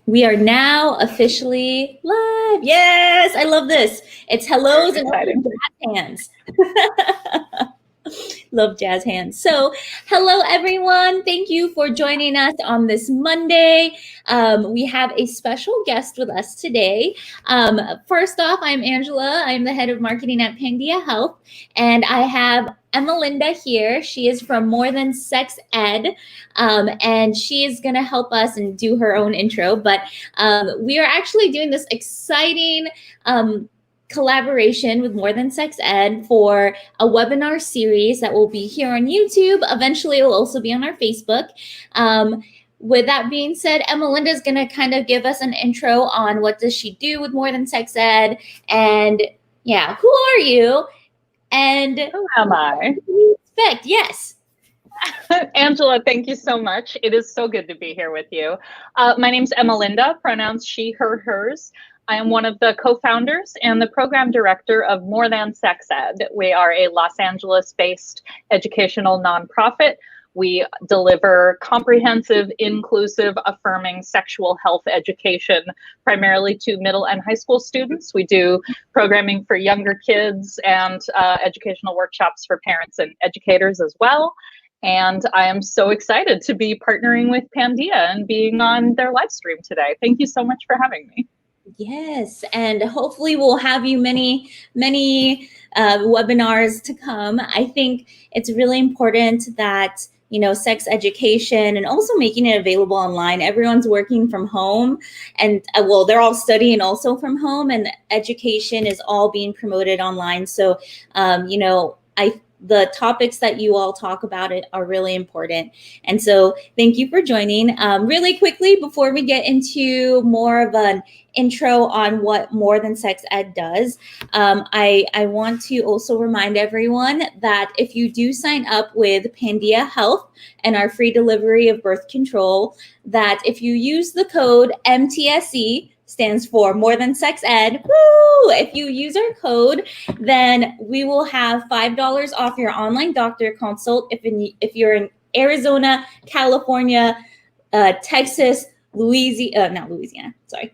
We are now officially live. Yes, I love this. It's hellos and Exciting. jazz hands. Love jazz hands. So, hello everyone. Thank you for joining us on this Monday. We have a special guest with us today. First off, I'm Angela. I'm the head of marketing at Pandia Health, and I have Emmelinda here. She is from More Than Sex Ed, and she is going to help us and do her own intro. But we are actually doing this exciting collaboration with More Than Sex Ed for a webinar series that will be here on YouTube. Eventually, it will also be on our Facebook. With that being said, Emmelinda is going to kind of give us an intro on what does she do with More Than Sex Ed, and yeah, who are you, and who am I? What do you expect? Yes. Angela, thank you so much. It is so good to be here with you. My name's Emmelinda, pronouns she, her, hers. I am one of the co-founders and the program director of More Than Sex Ed. We are a Los Angeles-based educational nonprofit. We deliver comprehensive, inclusive, affirming sexual health education, primarily to middle and high school students. We do programming for younger kids and educational workshops for parents and educators as well. And I am so excited to be partnering with Pandia and being on their live stream today. Thank you so much for having me. Yes, and hopefully we'll have you many webinars to come. I think it's really important that, you know, sex education and also making it available online. Everyone's working from home, and well, they're all studying also from home, and education is all being promoted online. So, you know, the topics that you all talk about it are really important. And so thank you for joining. Really quickly, before we get into more of an intro on what More Than Sex Ed does, I want to also remind everyone that if you do sign up with Pandia Health and our free delivery of birth control, that if you use the code MTSE, stands for More Than Sex Ed. Woo! If you use our code, then we will have $5 off your online doctor consult if you're in Arizona, California, Texas, not Louisiana, sorry,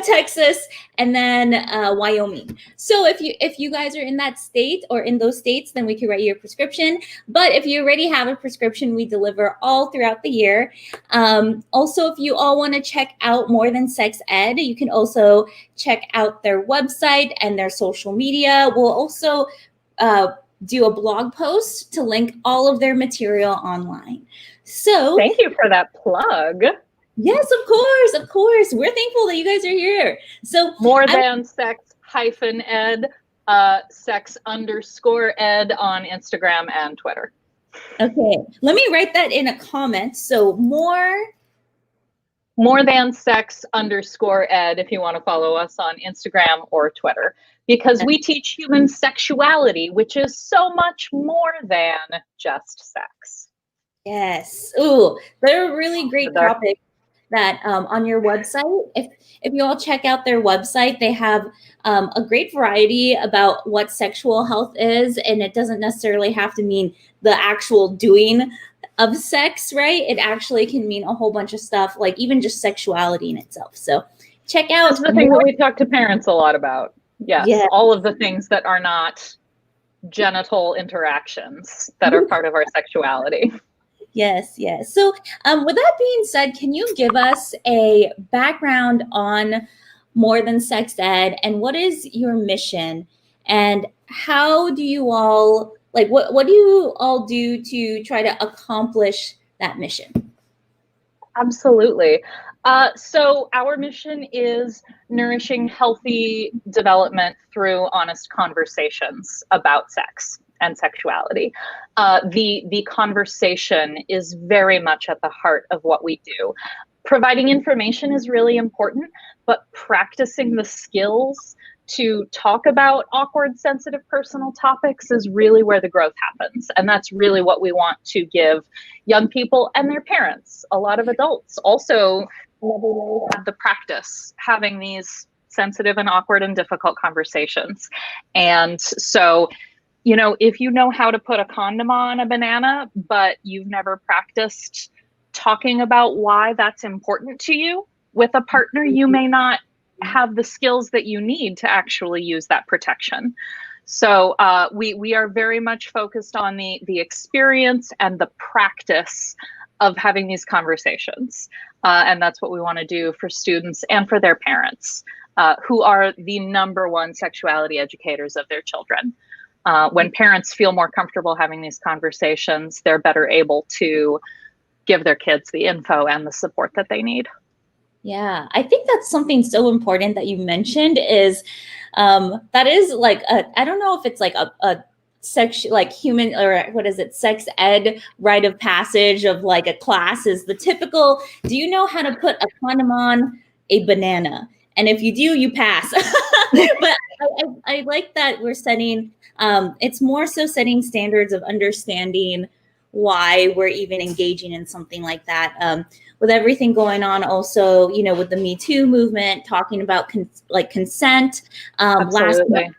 Texas, and then Wyoming. So if you guys are in that state or in those states, then we can write you a prescription. But if you already have a prescription, we deliver all throughout the year. Also, if you all want to check out More Than Sex Ed, you can also check out their website and their social media. We'll also do a blog post to link all of their material online. So thank you for that plug. Yes, of course, of course. We're thankful that you guys are here. So More Than Sex Ed, sex _ ed on Instagram and Twitter. Okay, let me write that in a comment. So More Than Sex _ ed if you want to follow us on Instagram or Twitter, because we teach human sexuality, which is so much more than just sex. Yes. Ooh, they're a really great topic. That on your website, if you all check out their website, they have a great variety about what sexual health is, and it doesn't necessarily have to mean the actual doing of sex, right? It actually can mean a whole bunch of stuff, like even just sexuality in itself. So check out. That's the thing that we talk to parents a lot about. Yes, all of the things that are not genital interactions that are part of our sexuality. Yes, yes. So with that being said, can you give us a background on More Than Sex Ed, and what is your mission, and how do you all, like, what do you all do to try to accomplish that mission? Absolutely. So our mission is nourishing healthy development through honest conversations about sex and sexuality. The conversation is very much at the heart of what we do. Providing information is really important, but practicing the skills to talk about awkward, sensitive, personal topics is really where the growth happens. And that's really what we want to give young people and their parents. A lot of adults also never really have the practice having these sensitive and awkward and difficult conversations. And so, you know, if you know how to put a condom on a banana, but you've never practiced talking about why that's important to you, with a partner, you may not have the skills that you need to actually use that protection. So we are very much focused on the experience and the practice of having these conversations. And that's what we want to do for students and for their parents, who are the number one sexuality educators of their children. When parents feel more comfortable having these conversations, they're better able to give their kids the info and the support that they need. Yeah, I think that's something so important that you mentioned is that is like I don't know if it's like a sex, like human, or what is it, sex ed rite of passage of like a class is the typical, do you know how to put a condom on a banana? And if you do, you pass. But I like that we're setting, it's more so setting standards of understanding why we're even engaging in something like that. With everything going on also, you know, with the Me Too movement, talking about consent. Last month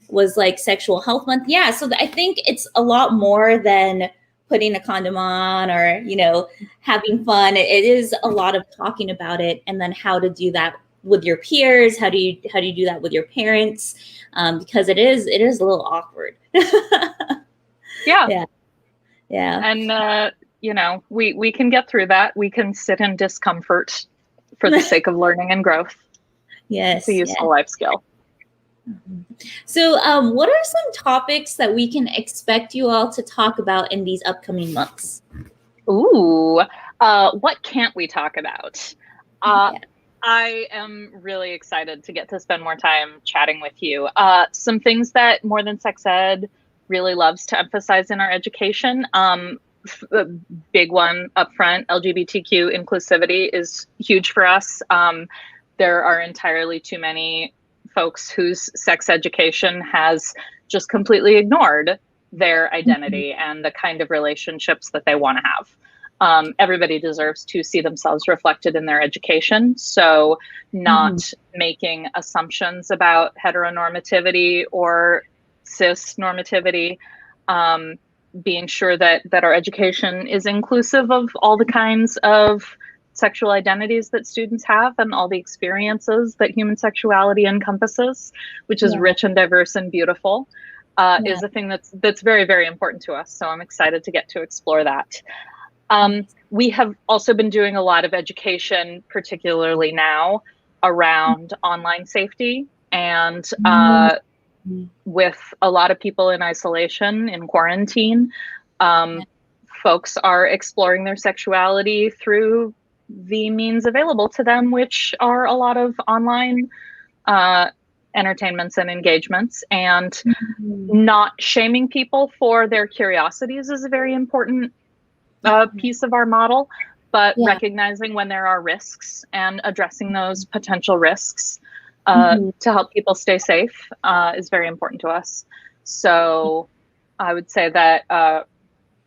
was like Sexual Health Month. Yeah, so I think it's a lot more than putting a condom on or, you know, having fun. It is a lot of talking about it, and then how to do that with your peers. How do you do that with your parents? Because it is a little awkward. Yeah. Yeah. And you know, we can get through that. We can sit in discomfort for the sake of learning and growth. Yes. It's a useful life skill. So what are some topics that we can expect you all to talk about in these upcoming months? Ooh, what can't we talk about? I am really excited to get to spend more time chatting with you. Some things that More Than Sex Ed really loves to emphasize in our education. A big one up front, LGBTQ inclusivity is huge for us. There are entirely too many folks whose sex education has just completely ignored their identity and the kind of relationships that they want to have. Everybody deserves to see themselves reflected in their education. So not making assumptions about heteronormativity or cis normativity, being sure that our education is inclusive of all the kinds of sexual identities that students have and all the experiences that human sexuality encompasses, which is rich and diverse and beautiful, is a thing that's very, very important to us. So I'm excited to get to explore that. We have also been doing a lot of education, particularly now, around online safety and with a lot of people in isolation, in quarantine, folks are exploring their sexuality through the means available to them, which are a lot of online entertainments and engagements. And not shaming people for their curiosities is a very important piece of our model, but recognizing when there are risks and addressing those potential risks to help people stay safe is very important to us. So I would say that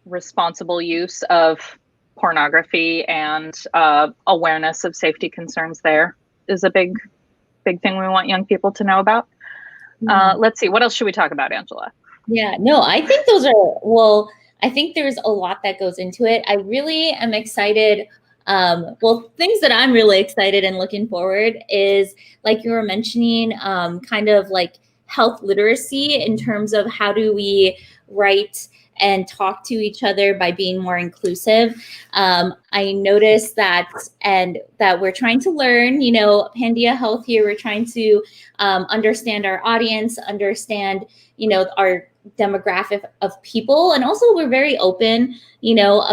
responsible use of pornography and awareness of safety concerns there is a big thing we want young people to know about. Let's see, what else should we talk about, Angela? Yeah, no, I think those are, I think there's a lot that goes into it. I really am excited. Things that I'm really excited and looking forward is, like you were mentioning, kind of like health literacy in terms of how do we write and talk to each other by being more inclusive. I noticed that, and that we're trying to learn, you know, Pandia Health here, we're trying to understand our audience, understand, you know, our demographic of people. And also we're very open, you know,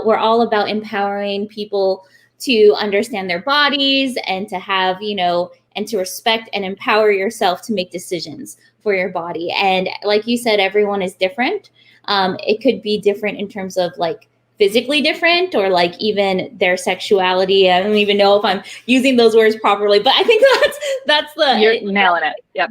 we're all about empowering people to understand their bodies and to have, you know, and to respect and empower yourself to make decisions for your body. And like you said, everyone is different. It could be different in terms of like physically different, or like even their sexuality. I don't even know if I'm using those words properly, but I think You're nailing it. Yep.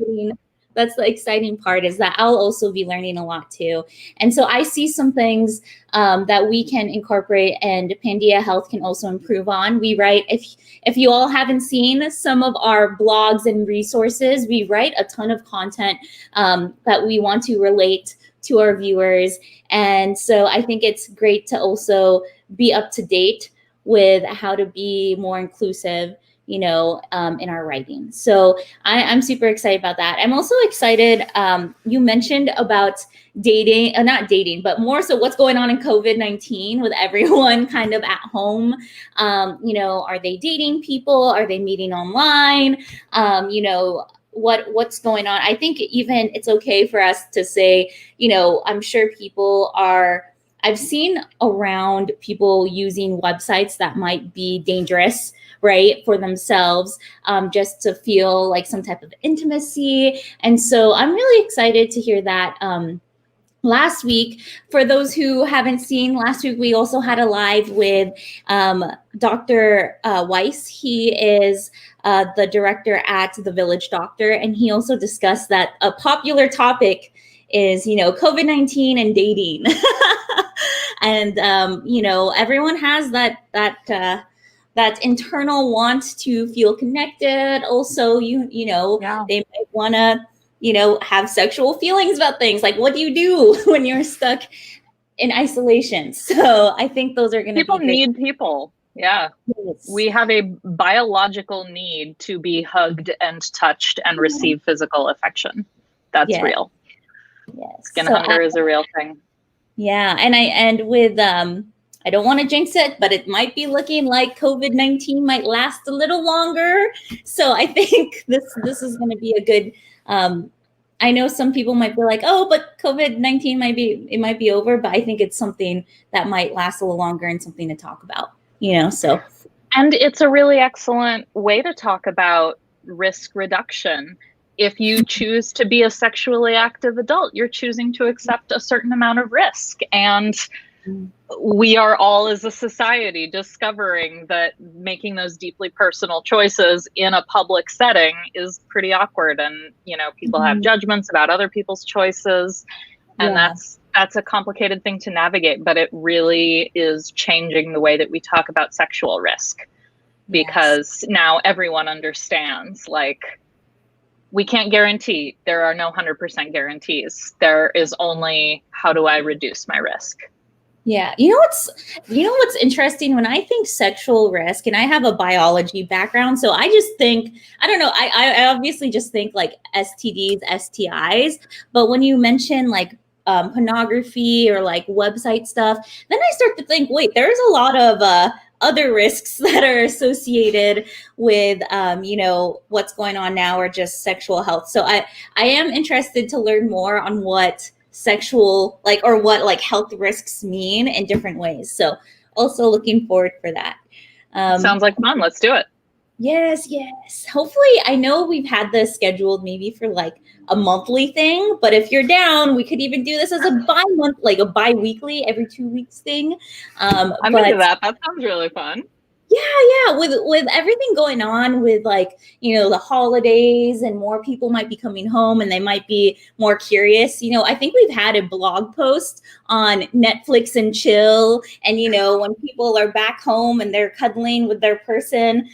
That's the exciting part, is that I'll also be learning a lot too. And so I see some things that we can incorporate and Pandia Health can also improve on. We write, if you all haven't seen some of our blogs and resources, we write a ton of content that we want to relate to our viewers. And so I think it's great to also be up to date with how to be more inclusive in our writing. So I'm super excited about that. I'm also excited. You mentioned about dating, not dating, but more so what's going on in COVID-19 with everyone kind of at home. Are they dating people? Are they meeting online? What's going on? I think even it's okay for us to say, I'm sure people are. I've seen around people using websites that might be dangerous, right, for themselves, just to feel like some type of intimacy. And so I'm really excited to hear that. Last week, for those who haven't seen, last week we also had a live with Dr. Weiss. He is the director at the Village Doctor, and he also discussed that a popular topic is, COVID-19 and dating. And everyone has that internal want to feel connected. Also, they might want to have sexual feelings about things. Like, what do you do when you're stuck in isolation? So I think those are going to be people need people. Yeah. Yes. We have a biological need to be hugged and touched and receive physical affection. That's real. Yes. Skin hunger is a real thing. Yeah. And with I don't want to jinx it, but it might be looking like COVID-19 might last a little longer. So I think this is going to be a good. I know some people might be like, oh, but COVID-19 might be over, but I think it's something that might last a little longer and something to talk about. So. And it's a really excellent way to talk about risk reduction. If you choose to be a sexually active adult, you're choosing to accept a certain amount of risk. And we are all, as a society, discovering that making those deeply personal choices in a public setting is pretty awkward. And, people have judgments about other people's choices. And that's a complicated thing to navigate, but it really is changing the way that we talk about sexual risk, because now everyone understands, like, we can't guarantee. There are no 100% guarantees. There is only, how do I reduce my risk? Yeah. What's interesting, when I think sexual risk, and I have a biology background, so I just think, I don't know, I obviously just think like STDs, STIs, but when you mention like pornography or like website stuff, then I start to think, wait, there's a lot of other risks that are associated with, what's going on now, or just sexual health. So I am interested to learn more on what sexual, or what health risks mean in different ways. So also looking forward for that. Sounds like fun. Let's do it. Yes. Hopefully, I know we've had this scheduled maybe for like a monthly thing, but if you're down, we could even do this as a bi-weekly, every 2 weeks thing. I'm into that. That sounds really fun. Yeah. With everything going on with the holidays, and more people might be coming home and they might be more curious. I think we've had a blog post on Netflix and chill. And, when people are back home and they're cuddling with their person,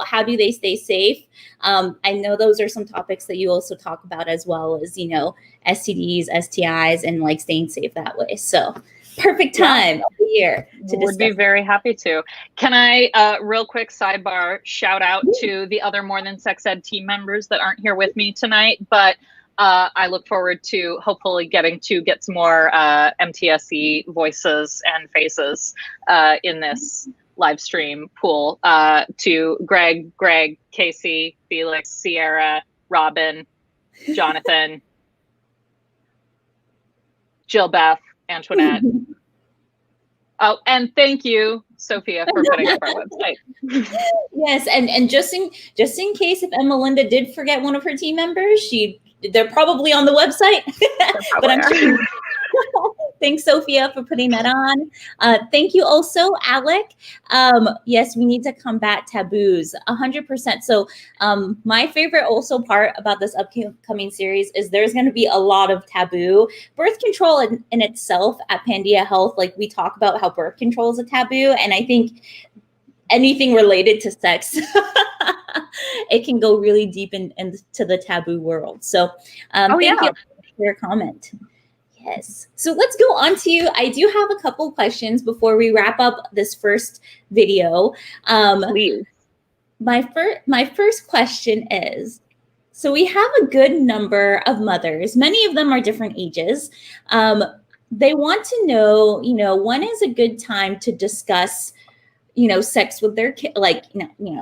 how do they stay safe? I know those are some topics that you also talk about, as well as, STDs, STIs, and staying safe that way. So perfect time of the year to discuss. Would be very happy to. Can I, real quick sidebar, shout out to the other More Than Sex Ed team members that aren't here with me tonight, but I look forward to hopefully getting to get some more MTSE voices and faces in this live stream pool, to Greg, Casey, Felix, Sierra, Robin, Jonathan, Jill Beth, Antoinette. Oh, and thank you, Sophia, for putting up our website. Yes, and just in case if Emma Linda did forget one of her team members, they're probably on the website. But I'm sure. Thanks, Sophia, for putting that on. Thank you also, Alec. Yes, we need to combat taboos 100%. So my favorite also part about this upcoming series is there's going to be a lot of taboo. Birth control in itself at Pandia Health, we talk about how birth control is a taboo. And I think anything related to sex, it can go really deep into the taboo world. So thank you for your comment. Yes. So let's go on to, I do have a couple questions before we wrap up this first video. Please. my first question is, so we have a good number of mothers, many of them are different ages. They want to know, when is a good time to discuss, sex with their kid, like,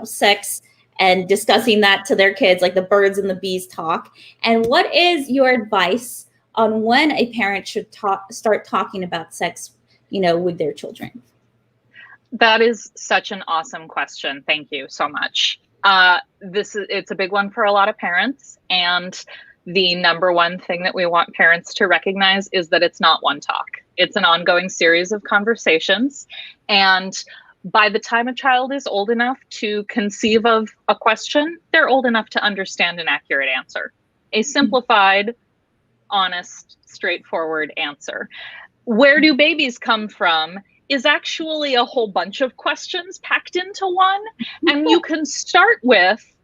sex, and discussing that to their kids, like the birds and the bees talk. And what is your advice on when a parent should start talking about sex, with their children? That is such an awesome question. Thank you so much. It's a big one for a lot of parents, and the number one thing that we want parents to recognize is that it's not one talk. It's an ongoing series of conversations, and by the time a child is old enough to conceive of a question, they're old enough to understand an accurate answer, a simplified, honest, straightforward answer. Where do babies come from is actually a whole bunch of questions packed into one. And you can start with,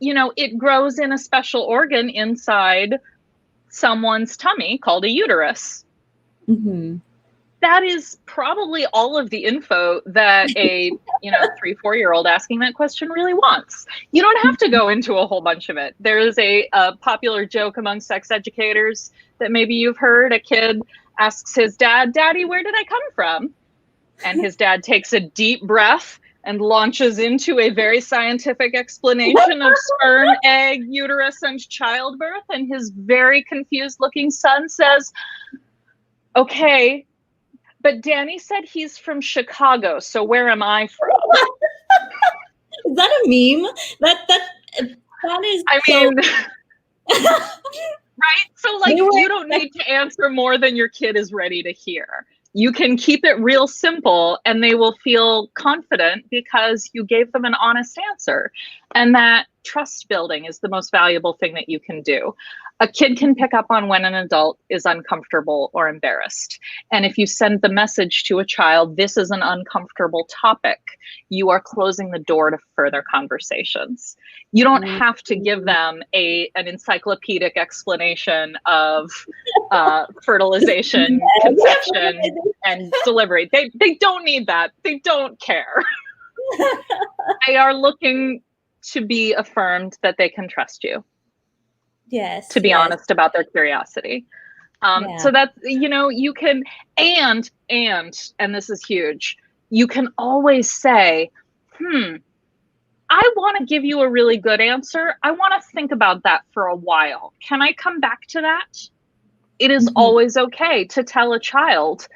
it grows in a special organ inside someone's tummy called a uterus. Mm-hmm. That is probably all of the info that a 3-4-year-old asking that question really wants. You don't have to go into a whole bunch of it. There is a popular joke among sex educators that maybe you've heard. A kid asks his dad, "Daddy, where did I come from?" And his dad takes a deep breath and launches into a very scientific explanation of sperm, egg, uterus, and childbirth. And his very confused looking son says, "Okay, but Danny said he's from Chicago, so where am I from?" Is that a meme? That is. I mean, right? So you don't need to answer more than your kid is ready to hear. You can keep it real simple and they will feel confident because you gave them an honest answer. And that trust building is the most valuable thing that you can do. A kid can pick up on when an adult is uncomfortable or embarrassed. And if you send the message to a child, this is an uncomfortable topic, you are closing the door to further conversations. You don't have to give them an encyclopedic explanation of fertilization, conception, and delivery. They don't need that. They don't care. They are looking to be affirmed that they can trust you. Yes. To be honest about their curiosity. So that's, you can, and this is huge, you can always say, I want to give you a really good answer. I want to think about that for a while. Can I come back to that? It is always okay to tell a child,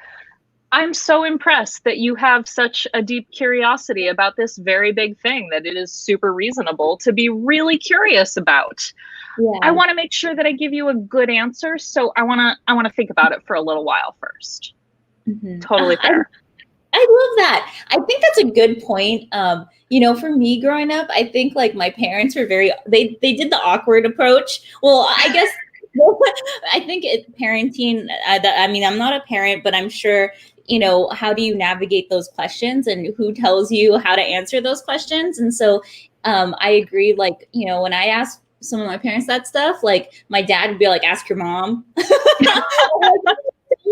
I'm so impressed that you have such a deep curiosity about this very big thing that it is super reasonable to be really curious about. Yeah. I want to make sure that I give you a good answer. So I want to think about it for a little while first. Totally fair. I love that. I think that's a good point. For me growing up, I think like my parents were they did the awkward approach. Well, I guess I think parenting, I'm not a parent, but I'm sure, how do you navigate those questions and who tells you how to answer those questions? And so I agree, like, when I ask some of my parents that stuff, like my dad would be like, ask your mom.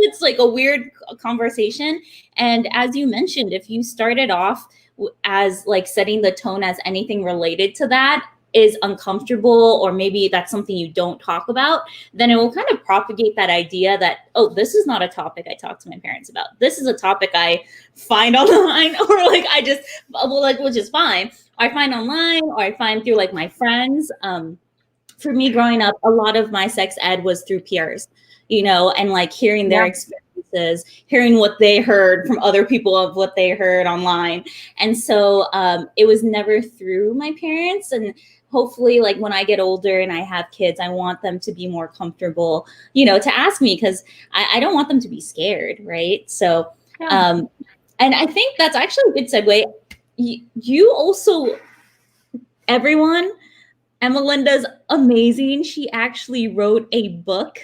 It's like a weird conversation. And as you mentioned, if you started off as like setting the tone as anything related to that is uncomfortable, or maybe that's something you don't talk about, then it will kind of propagate that idea that, oh, this is not a topic I talk to my parents about. This is a topic I find online, or like which is fine. Or I find online, or I find through like my friends. For me growing up, a lot of my sex ed was through peers, and like hearing their experiences, hearing what they heard from other people of what they heard online. And so it was never through my parents. And hopefully, like when I get older and I have kids, I want them to be more comfortable, to ask me, because I don't want them to be scared. Right. So, and I think that's actually a good segue. You also, everyone, Emma Linda's amazing. She actually wrote a book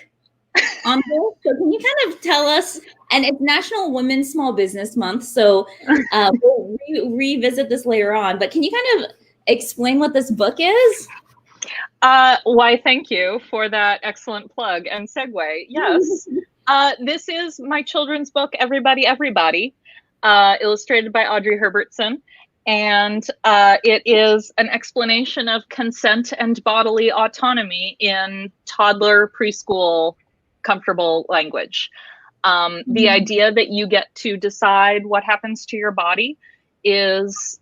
on this. So can you kind of tell us, and it's National Women's Small Business Month, so we'll revisit this later on, but can you kind of explain what this book is? Why, thank you for that excellent plug and segue. Yes, this is my children's book, Everybody, Everybody, illustrated by Audrey Herbertson. And it is an explanation of consent and bodily autonomy in toddler, preschool, comfortable language. The idea that you get to decide what happens to your body is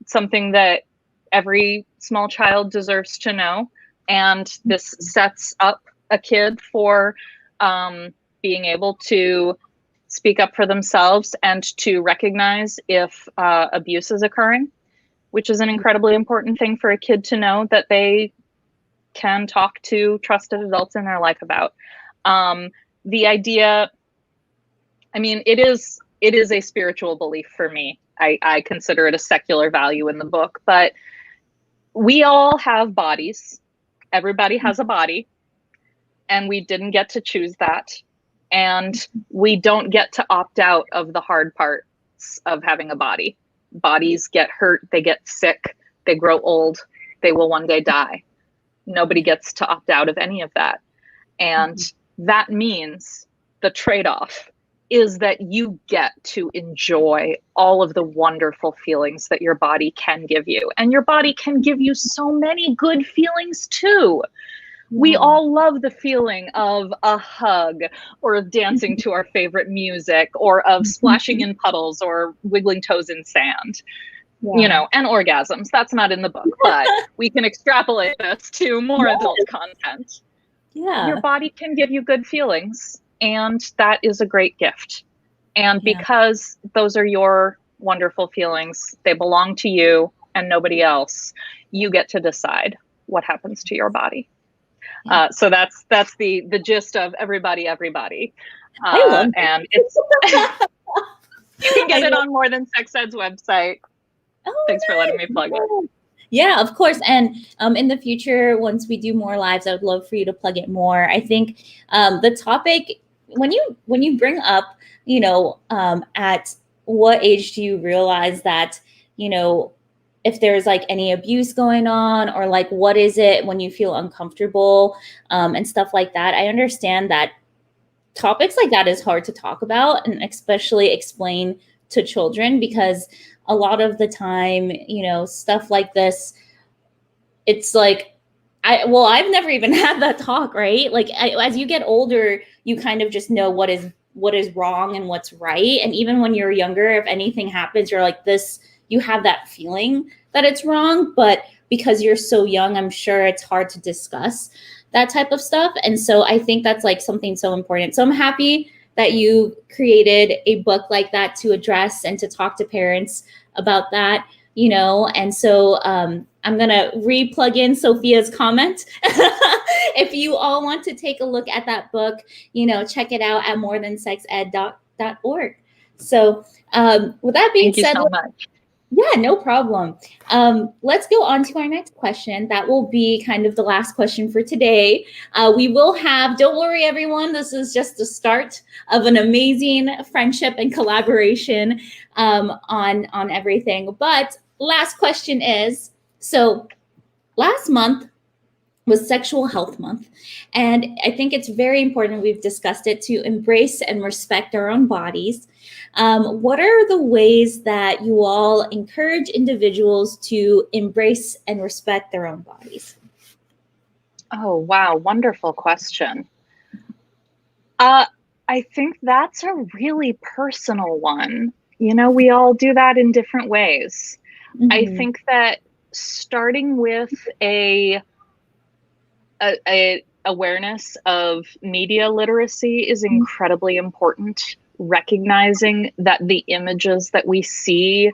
something that every small child deserves to know. And this sets up a kid for being able to speak up for themselves and to recognize if abuse is occurring, which is an incredibly important thing for a kid to know that they can talk to trusted adults in their life about. The idea, I mean, it is a spiritual belief for me. I consider it a secular value in the book, but we all have bodies. Everybody has a body, and we didn't get to choose that. And we don't get to opt out of the hard parts of having a body. Bodies get hurt, they get sick, they grow old, they will one day die. Nobody gets to opt out of any of that. And that means the trade-off is that you get to enjoy all of the wonderful feelings that your body can give you. And your body can give you so many good feelings too. We all love the feeling of a hug, or of dancing to our favorite music, or of splashing in puddles or wiggling toes in sand, you know, and orgasms. That's not in the book, but we can extrapolate this to more adult content. Your body can give you good feelings, and that is a great gift. And because those are your wonderful feelings, they belong to you and nobody else, you get to decide what happens to your body. So that's the gist of everybody. I love it. And it's you can get it on More Than Sex Ed's website. Oh, thanks for letting me plug it. Yeah, of course. And in the future, once we do more lives, I would love for you to plug it more. I think the topic, when you bring up, you know, at what age do you realize that, you know, if there's like any abuse going on, or like what is it when you feel uncomfortable and stuff like that. I understand that topics like that is hard to talk about, and especially explain to children, because a lot of the time, you know, stuff like this, it's like, I've never even had that talk, right? Like as you get older, you kind of just know what is wrong and what's right. And even when you're younger, if anything happens, you're like this, you have that feeling that it's wrong, but because you're so young, I'm sure it's hard to discuss that type of stuff. And so I think that's like something so important. So I'm happy that you created a book like that to address and to talk to parents about that, you know. And so I'm going to re-plug in Sophia's comment. If you all want to take a look at that book, you know, check it out at morethansexed.org. So with that being said, thank you so much. Yeah, no problem. Let's go on to our next question. That will be kind of the last question for today. We will have, don't worry everyone, this is just the start of an amazing friendship and collaboration on everything. But last question is, so last month was Sexual Health Month. And I think it's very important, we've discussed it, to embrace and respect our own bodies. What are the ways that you all encourage individuals to embrace and respect their own bodies? Oh, wow. Wonderful question. I think that's a really personal one. You know, we all do that in different ways. I think that starting with a awareness of media literacy is incredibly important. Recognizing that the images that we see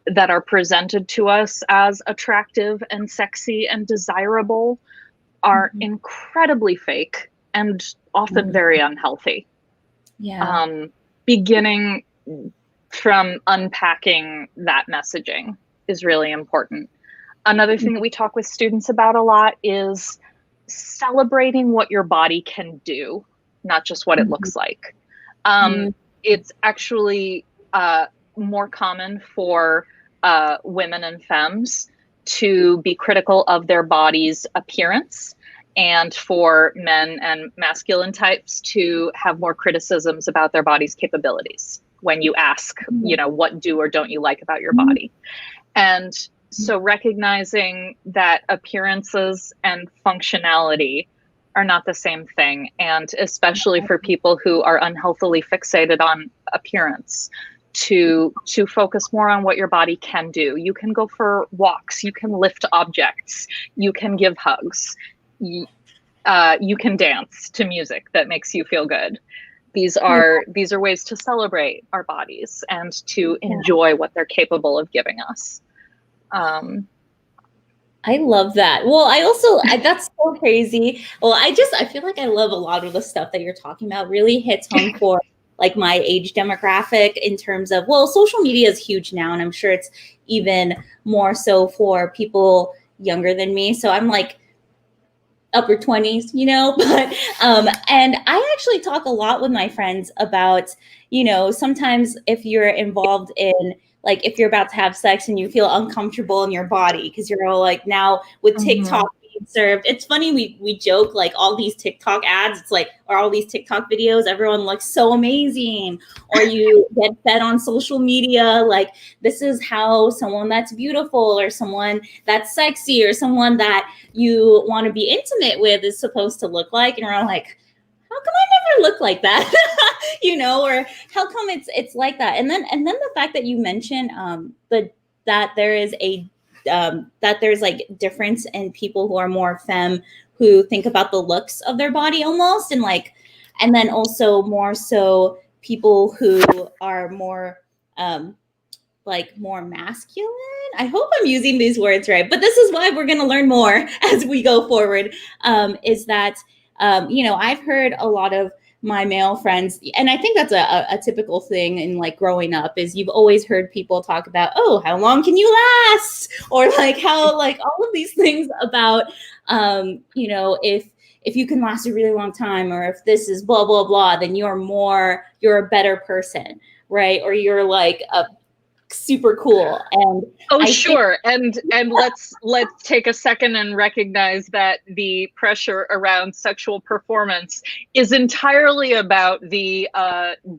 that are presented to us as attractive and sexy and desirable are incredibly fake and often very unhealthy. Beginning from unpacking that messaging is really important. Another thing that we talk with students about a lot is celebrating what your body can do, not just what it looks like. It's actually more common for women and femmes to be critical of their body's appearance, and for men and masculine types to have more criticisms about their body's capabilities. when you ask, what do or don't you like about your body? And so recognizing that appearances and functionality are not the same thing. And especially for people who are unhealthily fixated on appearance, to focus more on what your body can do. You can go for walks, you can lift objects, you can give hugs, you can dance to music that makes you feel good. These are ways to celebrate our bodies and to enjoy what they're capable of giving us. I love that. Well, that's so crazy. Well, I feel like I love a lot of the stuff that you're talking about. Really hits home for like my age demographic in terms of, well, social media is huge now, and I'm sure it's even more so for people younger than me. So I'm like upper 20s, but and I actually talk a lot with my friends about, sometimes if you're involved in, like, if you're about to have sex and you feel uncomfortable in your body because you're all like, now with TikTok being served, it's funny, we joke like all these TikTok ads, it's like, or all these TikTok videos, everyone looks so amazing, or you get fed on social media like, this is how someone that's beautiful or someone that's sexy or someone that you want to be intimate with is supposed to look like, and we're all like, how come I never look like that? Or how come it's like that? And then the fact that you mentioned that there is that there's like difference in people who are more femme, who think about the looks of their body almost, and then also more so people who are more like more masculine. I hope I'm using these words right, but this is why we're going to learn more as we go forward. Is that I've heard a lot of my male friends, and I think that's a typical thing in like growing up, is you've always heard people talk about, oh, how long can you last, or like how, like all of these things about if you can last a really long time, or if this is blah blah blah, then you're a better person, right? Or you're like a super cool. And sure. And let's take a second and recognize that the pressure around sexual performance is entirely about the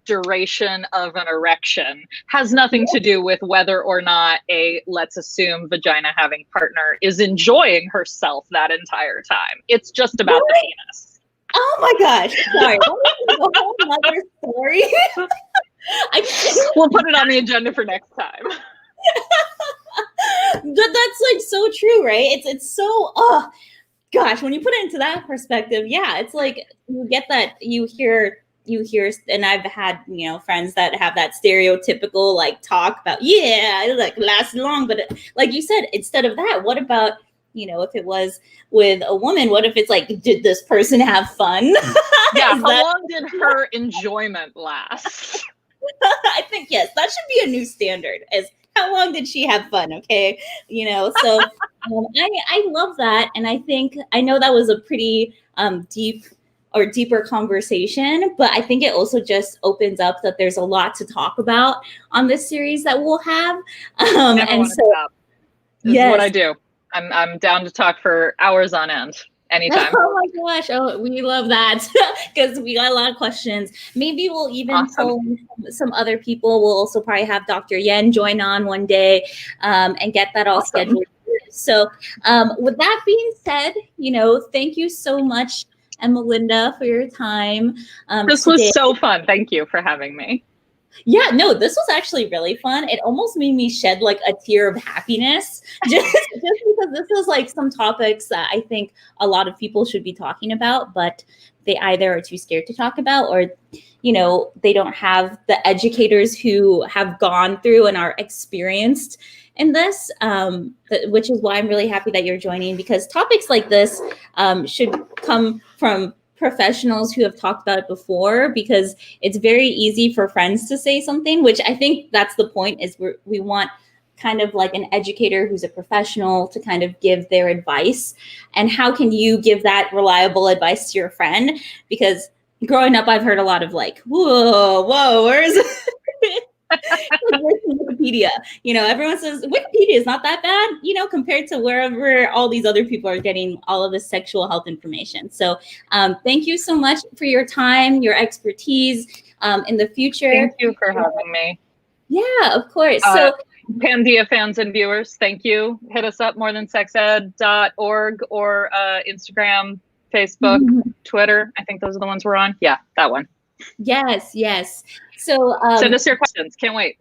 duration of an erection. Has nothing to do with whether or not a, let's assume, vagina having partner is enjoying herself that entire time. It's just about the penis. Oh my gosh. Sorry. That was a whole other story. We'll put it on the agenda for next time. But that's like so true, right? It's so, gosh, when you put it into that perspective, yeah, it's like you get that, you hear, and I've had, friends that have that stereotypical like talk about, yeah, it like lasts long, but like you said, instead of that, what about, if it was with a woman, what if it's like, did this person have fun? Yeah, how long did her enjoyment last? I think, yes, that should be a new standard, is how long did she have fun? Okay. So I love that. And I know that was a pretty deeper conversation, but I think it also just opens up that there's a lot to talk about on this series that we'll have. Never want to stop. This is what I do. I'm down to talk for hours on end. Anytime. Oh my gosh. Oh, we love that, because we got a lot of questions. Maybe we'll even pull some other people. We'll also probably have Dr. Yen join on one day and get that all scheduled. So with that being said, thank you so much, Emma Linda, for your time. This was so fun. Thank you for having me. Yeah, no, this was actually really fun. It almost made me shed like a tear of happiness just because this is like some topics that I think a lot of people should be talking about, but they either are too scared to talk about, or, they don't have the educators who have gone through and are experienced in this, which is why I'm really happy that you're joining, because topics like this should come from professionals who have talked about it before, because it's very easy for friends to say something, which I think that's the point, is we want kind of like an educator who's a professional to kind of give their advice. And how can you give that reliable advice to your friend? Because growing up, I've heard a lot of like, whoa, where's Wikipedia. Everyone says Wikipedia is not that bad, compared to wherever all these other people are getting all of the sexual health information. So thank you so much for your time, your expertise. In the future. Thank you for having me. Yeah, of course. So Pandia fans and viewers, thank you. Hit us up, morethansexed.org, or Instagram, Facebook, Twitter. I think those are the ones we're on. Yeah, that one. Yes. So send us your questions. Can't wait.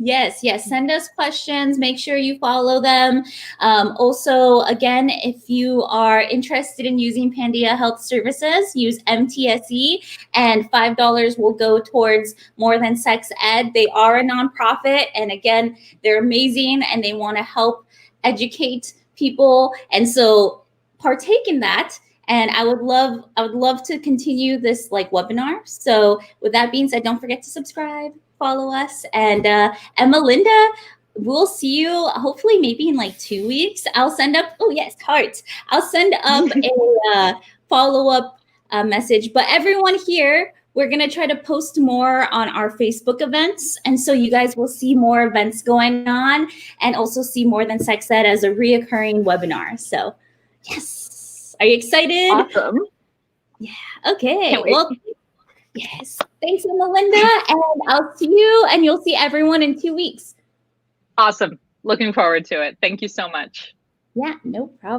Yes. Send us questions. Make sure you follow them. Also, again, if you are interested in using Pandia Health Services, use MTSE, and $5 will go towards More Than Sex Ed. They are a nonprofit, and again, they're amazing, and they want to help educate people. And so, partake in that. And I would love to continue this webinar. So with that being said, don't forget to subscribe, follow us, and Melinda, we'll see you hopefully maybe in 2 weeks. I'll send up, hearts. I'll send up a follow-up message. But everyone here, we're going to try to post more on our Facebook events. And so you guys will see more events going on, and also see More Than Sex Ed as a reoccurring webinar. So yes. Are you excited? Awesome. Yeah. Okay. Well, yes. Thanks, Melinda. And I'll see you, and you'll see everyone in 2 weeks. Awesome. Looking forward to it. Thank you so much. Yeah, no problem.